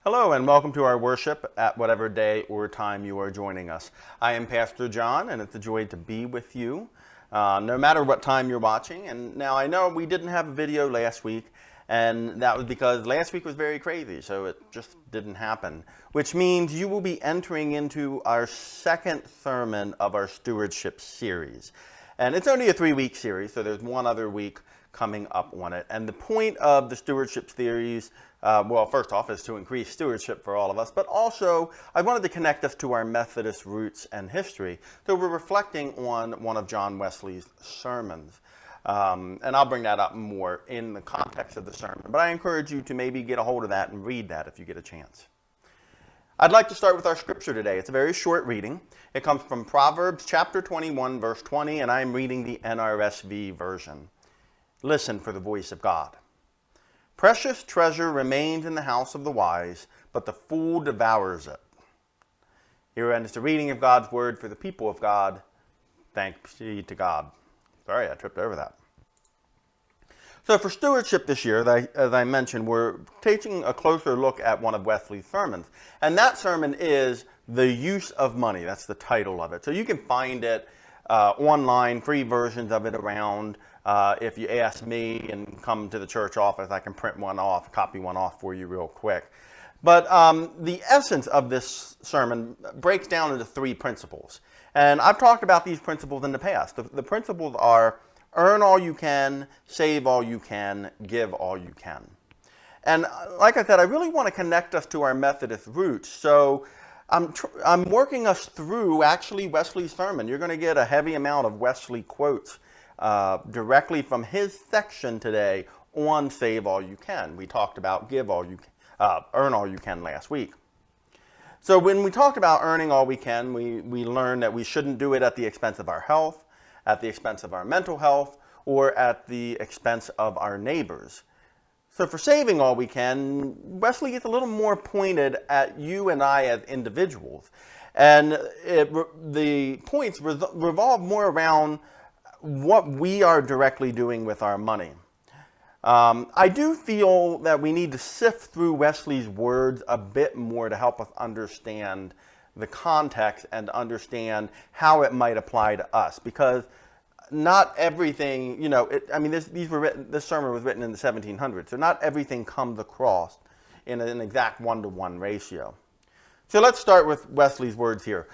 Hello and welcome to our worship at whatever day or time you are joining us. I am Pastor John and it's a joy to be with you no matter what time you're watching. And now I know we didn't have a video last week, and that was because last week was very crazy, so it just didn't happen. Which means you will be entering into our second sermon of our Stewardship Series. And it's only a 3-week series, so there's one other week coming up on it. And the point of the Stewardship Series, well, first off, is to increase stewardship for all of us, but also I wanted to connect us to our Methodist roots and history. So we're reflecting on one of John Wesley's sermons. And I'll bring that up more in the context of the sermon, but I encourage you to maybe get a hold of that and read that if you get a chance. I'd like to start with our scripture today. It's a very short reading. It comes from Proverbs chapter 21, verse 20, and I'm reading the NRSV version. Listen for the voice of God. Precious treasure remains in the house of the wise, but the fool devours it. Here ends the reading of God's word for the people of God. Thanks be to God. Sorry, I tripped over that. So for stewardship this year, as I mentioned, we're taking a closer look at one of Wesley's sermons. And that sermon is The Use of Money. That's the title of it. So you can find it online, free versions of it around. If you ask me and come to the church office, I can print one off, copy one off for you real quick. But the essence of this sermon breaks down into 3 principles. And I've talked about these principles in the past. The principles are earn all you can, save all you can, give all you can. And like I said, I really want to connect us to our Methodist roots. So I'm working us through actually Wesley's sermon. You're going to get a heavy amount of Wesley quotes directly from his section today on save all you can. We talked about give all you earn all you can last week. So when we talked about earning all we can, we learned that we shouldn't do it at the expense of our health, at the expense of our mental health, or at the expense of our neighbors. So for saving all we can, Wesley gets a little more pointed at you and I as individuals. And the points revolve more around what we are directly doing with our money. I do feel that we need to sift through Wesley's words a bit more to help us understand the context and understand how it might apply to us, because not everything, this sermon was written in the 1700s, so not everything comes across in an exact 1-to-1 ratio. So let's start with Wesley's words here.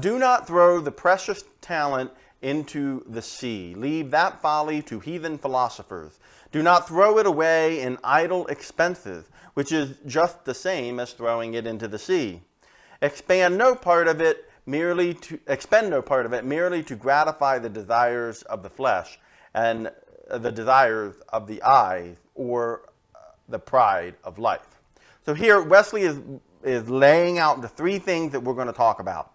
Do not throw the precious talent into the sea. Leave that folly to heathen philosophers. Do not throw it away in idle expenses, which is just the same as throwing it into the sea. Expend no part of it merely to gratify the desires of the flesh and the desires of the eyes or the pride of life. So here Wesley is laying out the 3 things that we're going to talk about.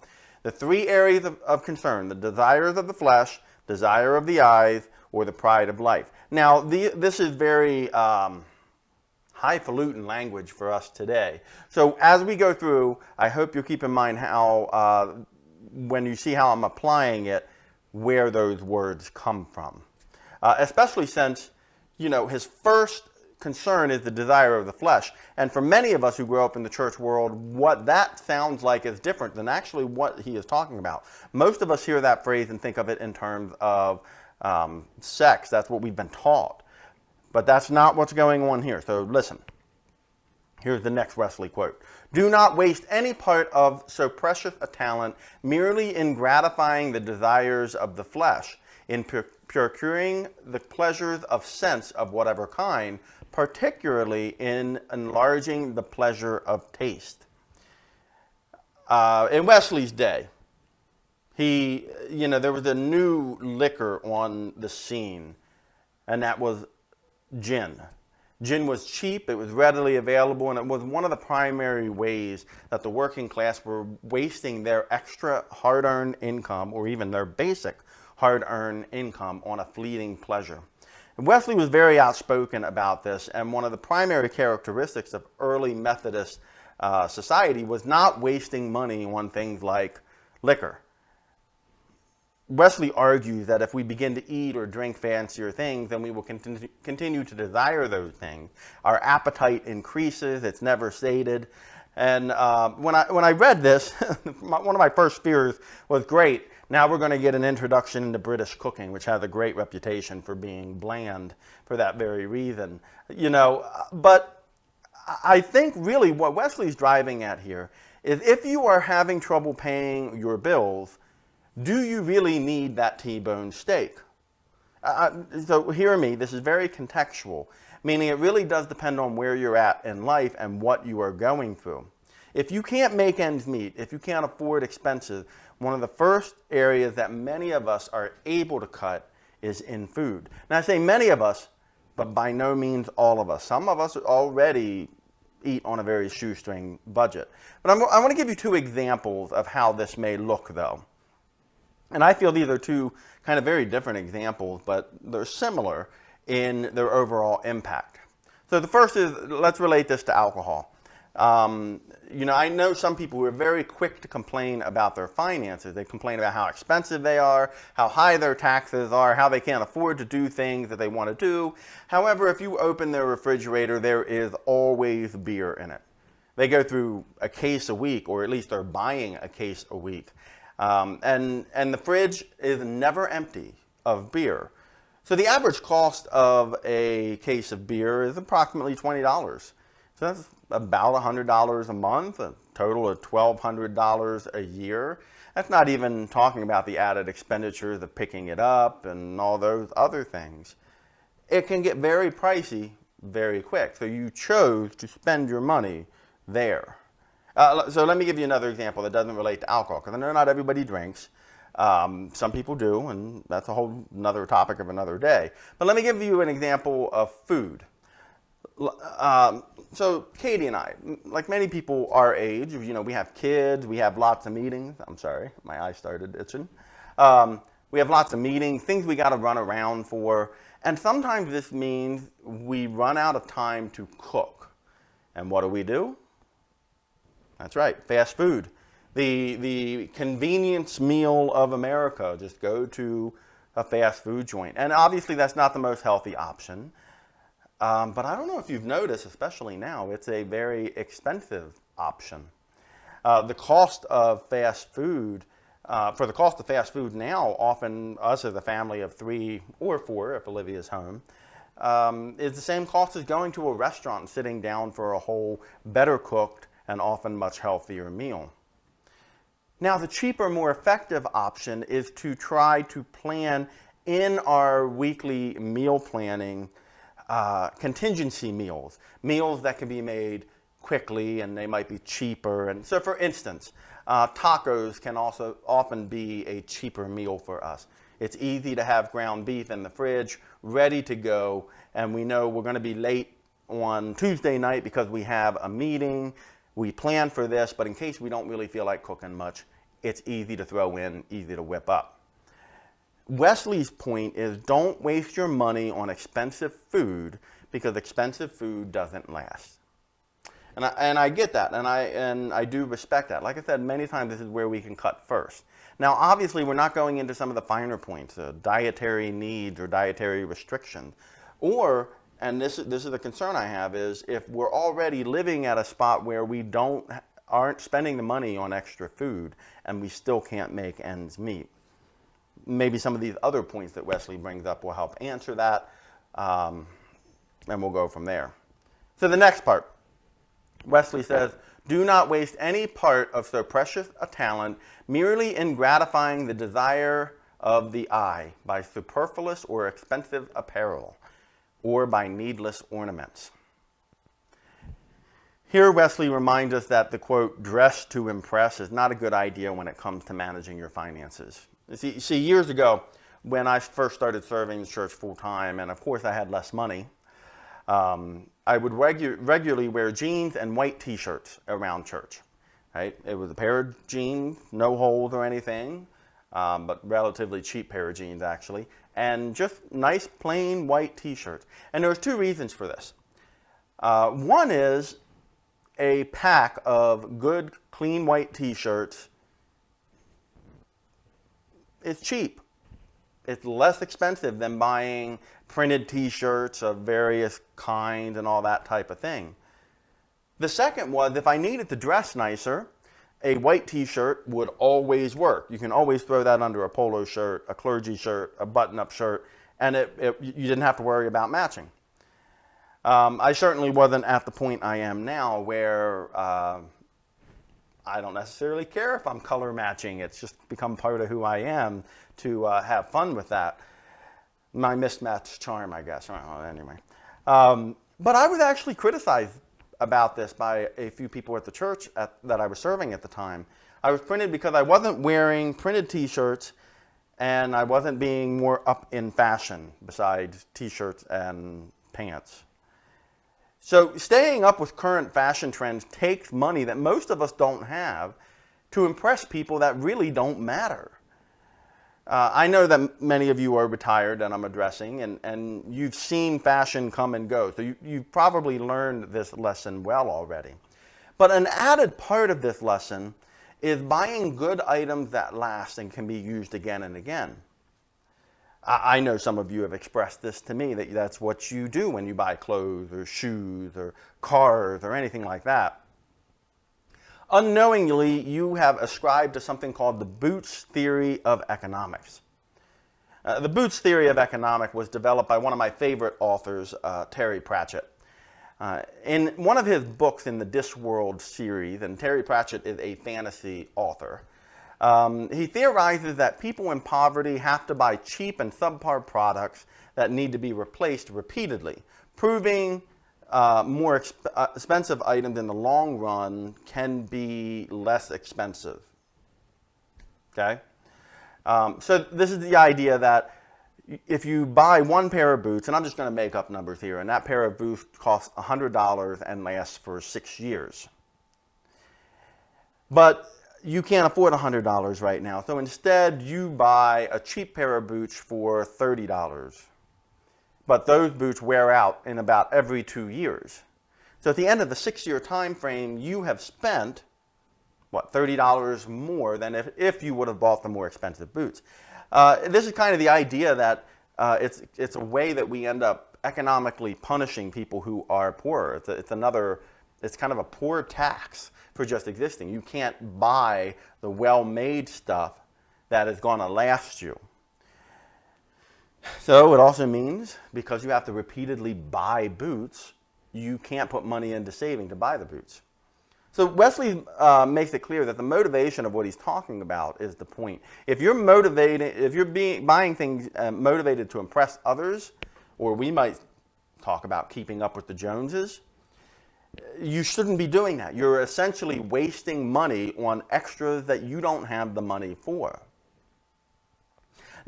The 3 areas of concern: the desires of the flesh, desire of the eyes, or the pride of life. Now, this is very highfalutin language for us today. So as we go through, I hope you'll keep in mind how, when you see how I'm applying it, where those words come from. Especially since, his first concern is the desire of the flesh. And for many of us who grow up in the church world, what that sounds like is different than actually what he is talking about. Most of us hear that phrase and think of it in terms of sex. That's what we've been taught. But that's not what's going on here. So listen. Here's the next Wesley quote. Do not waste any part of so precious a talent merely in gratifying the desires of the flesh, in procuring the pleasures of sense of whatever kind, particularly in enlarging the pleasure of taste. In Wesley's day, there was a new liquor on the scene, and that was gin. Gin was cheap, it was readily available, and it was one of the primary ways that the working class were wasting their extra hard-earned income, or even their basic hard-earned income, on a fleeting pleasure. And Wesley was very outspoken about this, and one of the primary characteristics of early Methodist society was not wasting money on things like liquor. Wesley argues that if we begin to eat or drink fancier things, then we will continue to desire those things. Our appetite increases, it's never sated, And when I read this, one of my first fears was, great, now we're going to get an introduction into British cooking, which has a great reputation for being bland for that very reason. But I think really what Wesley's driving at here is, if you are having trouble paying your bills, do you really need that T-bone steak? So hear me, this is very contextual, meaning it really does depend on where you're at in life and what you are going through. If you can't make ends meet, if you can't afford expenses, one of the first areas that many of us are able to cut is in food. Now I say many of us, but by no means all of us. Some of us already eat on a very shoestring budget. But I want to give you two examples of how this may look, though. And I feel these are two kind of very different examples, but they're similar in their overall impact. So the first is, let's relate this to alcohol. I know some people who are very quick to complain about their finances. They complain about how expensive they are, how high their taxes are, how they can't afford to do things that they want to do. However, if you open their refrigerator, there is always beer in it. They go through a case a week, or at least they're buying a case a week. And the fridge is never empty of beer. So the average cost of a case of beer is approximately $20. So that's about $100 a month, a total of $1,200 a year. That's not even talking about the added expenditures of picking it up and all those other things. It can get very pricey very quick. So you chose to spend your money there. So let me give you another example that doesn't relate to alcohol, because I know not everybody drinks. Some people do, and that's a whole another topic of another day. But let me give you an example of food. So Katie and I, like many people our age, we have kids, we have lots of meetings. I'm sorry, my eye started itching. We have lots of meetings, things we got to run around for. And sometimes this means we run out of time to cook. And what do? That's right, fast food. The convenience meal of America, just go to a fast food joint. And obviously that's not the most healthy option. But I don't know if you've noticed, especially now, it's a very expensive option. The cost of fast food, for the cost of fast food now, often us as a family of 3 or 4, if Olivia's home, is the same cost as going to a restaurant and sitting down for a whole, better cooked, and often much healthier meal. Now, the cheaper, more effective option is to try to plan in our weekly meal planning contingency meals that can be made quickly and they might be cheaper. And so, for instance, tacos can also often be a cheaper meal for us. It's easy to have ground beef in the fridge, ready to go, and we know we're going to be late on Tuesday night because we have a meeting. We plan for this, but in case we don't really feel like cooking much, it's easy to throw in, easy to whip up. Wesley's point is, don't waste your money on expensive food, because expensive food doesn't last. And I get that, and I do respect that. Like I said, many times this is where we can cut first. Now, obviously, we're not going into some of the finer points, dietary needs or dietary restrictions. Or, and this is the concern I have, is if we're already living at a spot where we aren't spending the money on extra food and we still can't make ends meet. Maybe some of these other points that Wesley brings up will help answer that, and we'll go from there. So the next part, Wesley says, do not waste any part of so precious a talent merely in gratifying the desire of the eye by superfluous or expensive apparel, or by needless ornaments. Here Wesley reminds us that the quote, dress to impress, is not a good idea when it comes to managing your finances. You see, years ago, when I first started serving the church full time, and of course I had less money, I would regularly wear jeans and white t-shirts around church. Right? It was a pair of jeans, no holes or anything, but relatively cheap pair of jeans actually, and just nice plain white t-shirts. And there was 2 reasons for this. One is a pack of good, clean white t-shirts is cheap. It's less expensive than buying printed t-shirts of various kinds and all that type of thing. The second was, if I needed to dress nicer, a white t-shirt would always work. You can always throw that under a polo shirt, a clergy shirt, a button-up shirt, and you didn't have to worry about matching. I certainly wasn't at the point I am now where I don't necessarily care if I'm color matching. It's just become part of who I am to have fun with that. My mismatched charm, I guess. Anyway. But I was actually criticized about this by a few people at the church that I was serving at the time. I was printed because I wasn't wearing printed t-shirts and I wasn't being more up in fashion besides t-shirts and pants. So staying up with current fashion trends takes money that most of us don't have to impress people that really don't matter. I know that many of you are retired that I'm addressing, and you've seen fashion come and go. So you've probably learned this lesson well already. But an added part of this lesson is buying good items that last and can be used again and again. I know some of you have expressed this to me, that that's what you do when you buy clothes or shoes or cars or anything like that. Unknowingly, you have ascribed to something called the Boots theory of economics. The Boots theory of economics was developed by one of my favorite authors, Terry Pratchett. In one of his books in the Discworld series, and Terry Pratchett is a fantasy author, he theorizes that people in poverty have to buy cheap and subpar products that need to be replaced repeatedly, proving more expensive items in the long run can be less expensive. Okay? So this is the idea that if you buy one pair of boots, and I'm just going to make up numbers here, and that pair of boots costs $100 and lasts for 6 years. But you can't afford $100 right now, so instead you buy a cheap pair of boots for $30. But those boots wear out in about every 2 years. So at the end of the 6-year time frame, you have spent, what, $30 more than if you would have bought the more expensive boots. This is kind of the idea that it's a way that we end up economically punishing people who are poorer. It's kind of a poor tax for just existing. You can't buy the well-made stuff that is going to last you. So it also means, because you have to repeatedly buy boots, you can't put money into saving to buy the boots. So Wesley makes it clear that the motivation of what he's talking about is the point. If you're motivated, if you're buying things motivated to impress others, or we might talk about keeping up with the Joneses, you shouldn't be doing that. You're essentially wasting money on extras that you don't have the money for.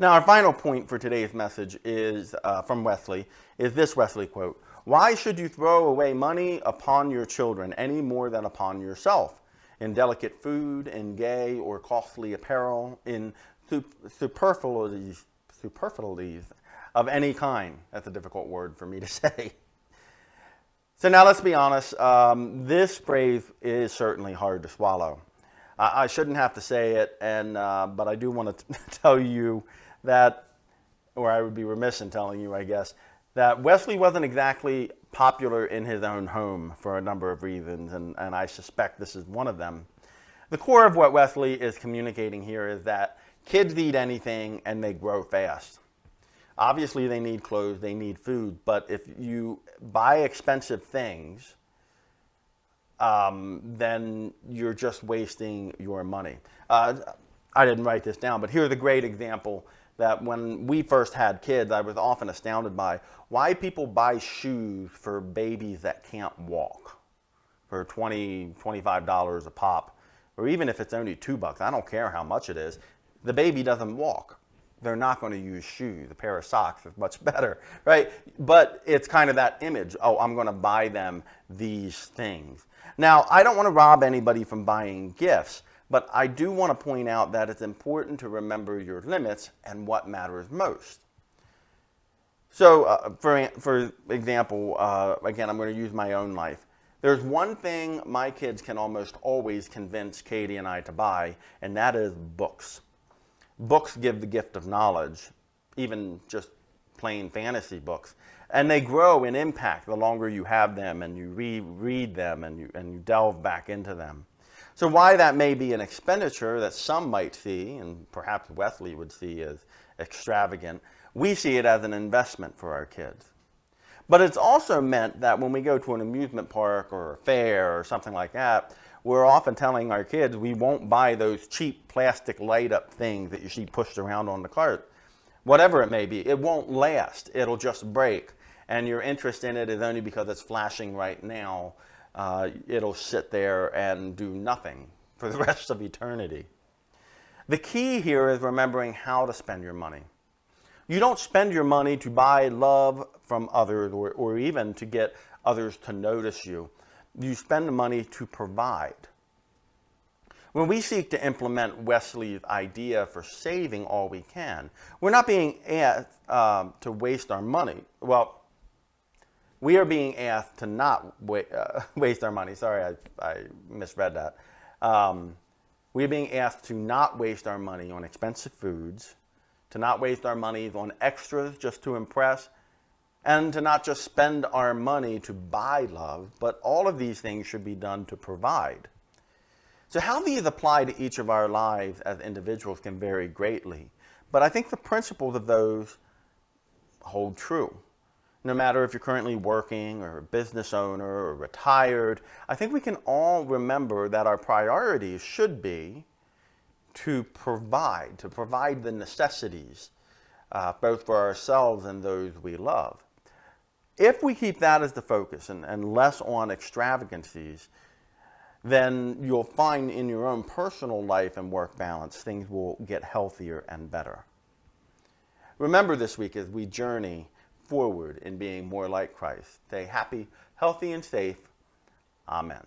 Now, our final point for today's message is from Wesley, is this Wesley quote: "Why should you throw away money upon your children any more than upon yourself, in delicate food, in gay or costly apparel, in superfluities of any kind?" That's a difficult word for me to say. So now let's be honest, this phrase is certainly hard to swallow. I shouldn't have to say it, but I do want to tell you that, or I would be remiss in telling you, I guess, that Wesley wasn't exactly popular in his own home for a number of reasons, and I suspect this is one of them. The core of what Wesley is communicating here is that kids eat anything and they grow fast. Obviously, they need clothes, they need food, but if you buy expensive things, then you're just wasting your money. I didn't write this down, but here's a great example that when we first had kids, I was often astounded by why people buy shoes for babies that can't walk for $20, $25 a pop, or even if it's only $2, I don't care how much it is. The baby doesn't walk. They're not going to use shoes. A pair of socks is much better, right? But it's kind of that image, oh, I'm going to buy them these things. Now, I don't want to rob anybody from buying gifts, but I do want to point out that it's important to remember your limits and what matters most. So, for example, again, I'm going to use my own life. There's one thing my kids can almost always convince Katie and I to buy, and that is books. Books give the gift of knowledge, even just plain fantasy books. And they grow in impact the longer you have them and you reread them and you delve back into them. So why that may be an expenditure that some might see, and perhaps Wesley would see as extravagant, we see it as an investment for our kids. But it's also meant that when we go to an amusement park or a fair or something like that, we're often telling our kids we won't buy those cheap plastic light-up things that you see pushed around on the cart. Whatever it may be, it won't last. It'll just break. And your interest in it is only because it's flashing right now. It'll sit there and do nothing for the rest of eternity. The key here is remembering how to spend your money. You don't spend your money to buy love from others or even to get others to notice you. You spend the money to provide. When we seek to implement Wesley's idea for saving all we can, we're not being asked to waste our money. Well, we are being asked to not waste our money. Sorry, I misread that. We are being asked to not waste our money on expensive foods, to not waste our money on extras just to impress, and to not just spend our money to buy love, but all of these things should be done to provide. So how these apply to each of our lives as individuals can vary greatly, but I think the principles of those hold true. No matter if you're currently working or a business owner or retired, I think we can all remember that our priorities should be to provide the necessities, both for ourselves and those we love. If we keep that as the focus and less on extravagancies, then you'll find in your own personal life and work balance, things will get healthier and better. Remember this week as we journey forward in being more like Christ. Stay happy, healthy, and safe. Amen.